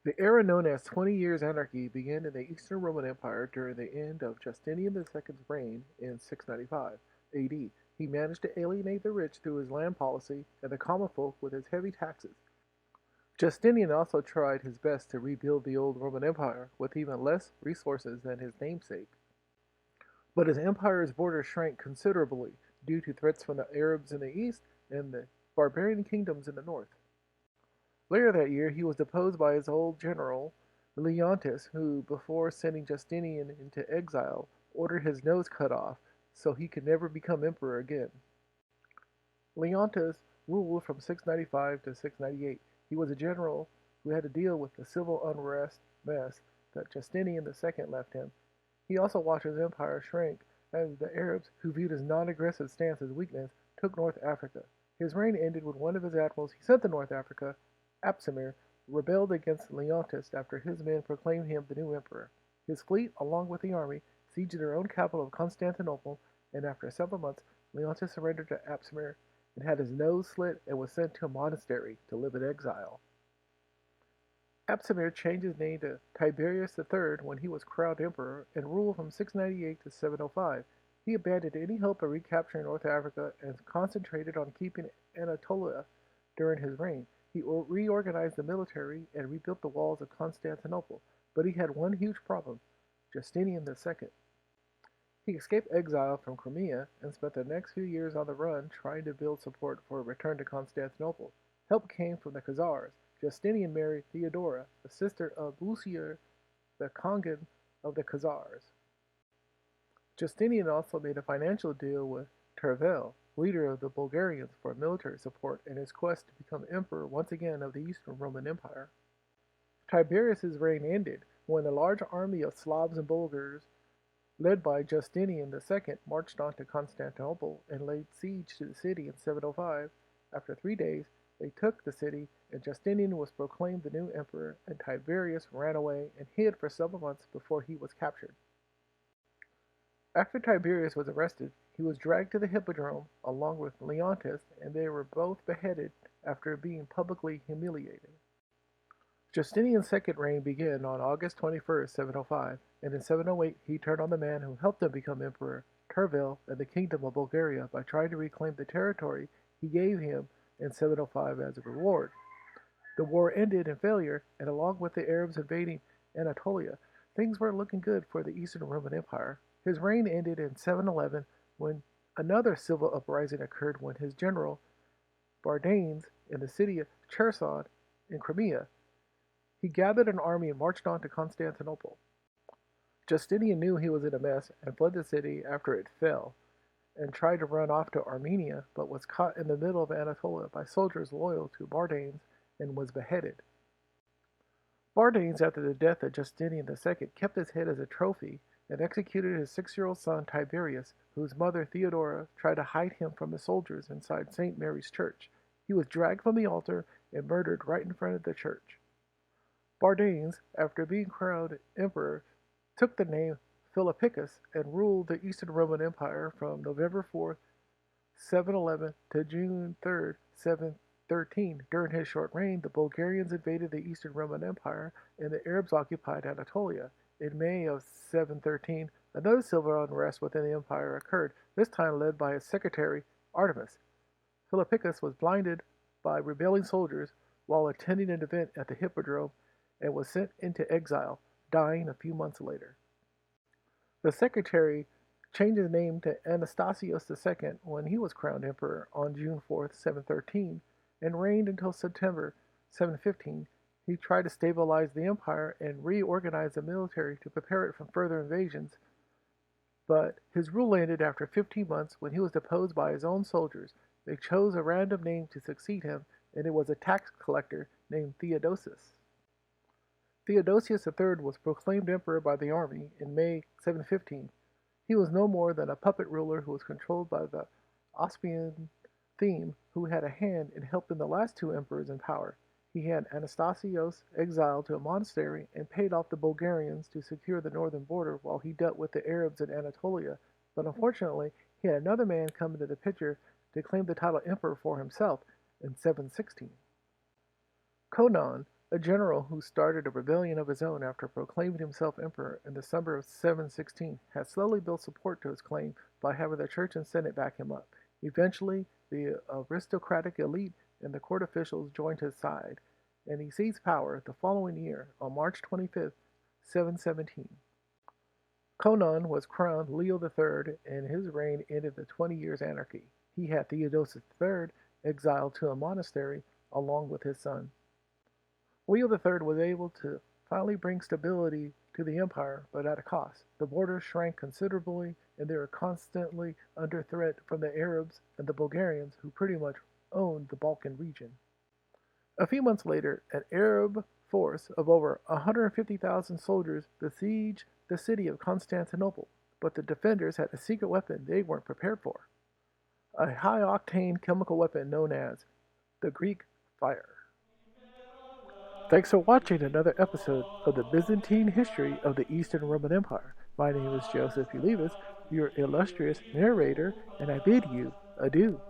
The era known as 20 Years Anarchy began in the Eastern Roman Empire during the end of Justinian II's reign in 695 AD. He managed to alienate the rich through his land policy and the common folk with his heavy taxes. Justinian also tried his best to rebuild the old Roman Empire with even less resources than his namesake. But his empire's borders shrank considerably due to threats from the Arabs in the east and the barbarian kingdoms in the north. Later that year, he was deposed by his old general, Leontis, who, before sending Justinian into exile, ordered his nose cut off so he could never become emperor again. Leontis ruled from 695 to 698. He was a general who had to deal with the civil unrest mess that Justinian II left him. He also watched his empire shrink as the Arabs, who viewed his non-aggressive stance as weakness, took North Africa. His reign ended when one of his admirals he sent to North Africa, Apsimir, rebelled against Leontis after his men proclaimed him the new emperor. His fleet, along with the army, sieged their own capital of Constantinople, and after several months, Leontis surrendered to Apsimir and had his nose slit and was sent to a monastery to live in exile. Apsimir changed his name to Tiberius III when he was crowned emperor and ruled from 698 to 705. He abandoned any hope of recapturing North Africa and concentrated on keeping Anatolia during his reign. He reorganized the military and rebuilt the walls of Constantinople, but he had one huge problem: Justinian II. He escaped exile from Crimea and spent the next few years on the run trying to build support for a return to Constantinople. Help came from the Khazars. Justinian married Theodora, the sister of Busier, the Khangan of the Khazars. Justinian also made a financial deal with Tervel, leader of the Bulgarians, for military support in his quest to become emperor once again of the Eastern Roman Empire. Tiberius's reign ended when a large army of Slavs and Bulgars, led by Justinian II, marched on to Constantinople and laid siege to the city in 705. After 3 days, they took the city, and Justinian was proclaimed the new emperor, and Tiberius ran away and hid for several months before he was captured. After Tiberius was arrested, he was dragged to the hippodrome along with Leontis, and they were both beheaded after being publicly humiliated. Justinian's second reign began on August 21st, 705, and in 708 he turned on the man who helped him become emperor, Tervel, and the kingdom of Bulgaria by trying to reclaim the territory he gave him in 705 as a reward. The war ended in failure, and along with the Arabs invading Anatolia, things weren't looking good for the Eastern Roman Empire. His reign ended in 711 when another civil uprising occurred when his general, Bardanes, in the city of Cherson in Crimea, he gathered an army and marched on to Constantinople. Justinian knew he was in a mess and fled the city after it fell, and tried to run off to Armenia, but was caught in the middle of Anatolia by soldiers loyal to Bardanes and was beheaded. Bardanes, after the death of Justinian II, kept his head as a trophy and executed his 6-year-old son Tiberius, whose mother Theodora tried to hide him from the soldiers inside St. Mary's Church. He was dragged from the altar and murdered right in front of the church. Bardanes, after being crowned emperor, took the name Philippicus and ruled the Eastern Roman Empire from November 4th, 711 to June 3rd, 713. During his short reign, the Bulgarians invaded the Eastern Roman Empire and the Arabs occupied Anatolia. In May of 713, another civil unrest within the empire occurred, this time led by his secretary, Artemis. Philippicus was blinded by rebelling soldiers while attending an event at the Hippodrome and was sent into exile, dying a few months later. The secretary changed his name to Anastasios II when he was crowned emperor on June 4th, 713, and reigned until September 715. He tried to stabilize the empire and reorganize the military to prepare it for further invasions, but his rule ended after 15 months when he was deposed by his own soldiers. They chose a random name to succeed him, and it was a tax collector named Theodosius. Theodosius III was proclaimed emperor by the army in May 715. He was no more than a puppet ruler who was controlled by the Austrian theme, who had a hand in helping the last two emperors in power. He had Anastasios exiled to a monastery and paid off the Bulgarians to secure the northern border while he dealt with the Arabs in Anatolia, but unfortunately he had another man come into the picture to claim the title emperor for himself in 716. Conon, a general who started a rebellion of his own after proclaiming himself emperor in the summer of 716, had slowly built support to his claim by having the church and senate back him up. Eventually, the aristocratic elite and the court officials joined his side, and he seized power the following year on March 25th, 717. Conon was crowned Leo III, and his reign ended the 20 Years Anarchy. He had Theodosius III exiled to a monastery along with his son. Leo III was able to finally bring stability to the empire, but at a cost. The borders shrank considerably, and they were constantly under threat from the Arabs and the Bulgarians, who pretty much owned the Balkan region. A few months later, an Arab force of over 150,000 soldiers besieged the city of Constantinople, but the defenders had a secret weapon they weren't prepared for, a high-octane chemical weapon known as the Greek fire. Thanks for watching another episode of the Byzantine history of the Eastern Roman Empire. My name is Joseph Ulivas, your illustrious narrator, and I bid you adieu.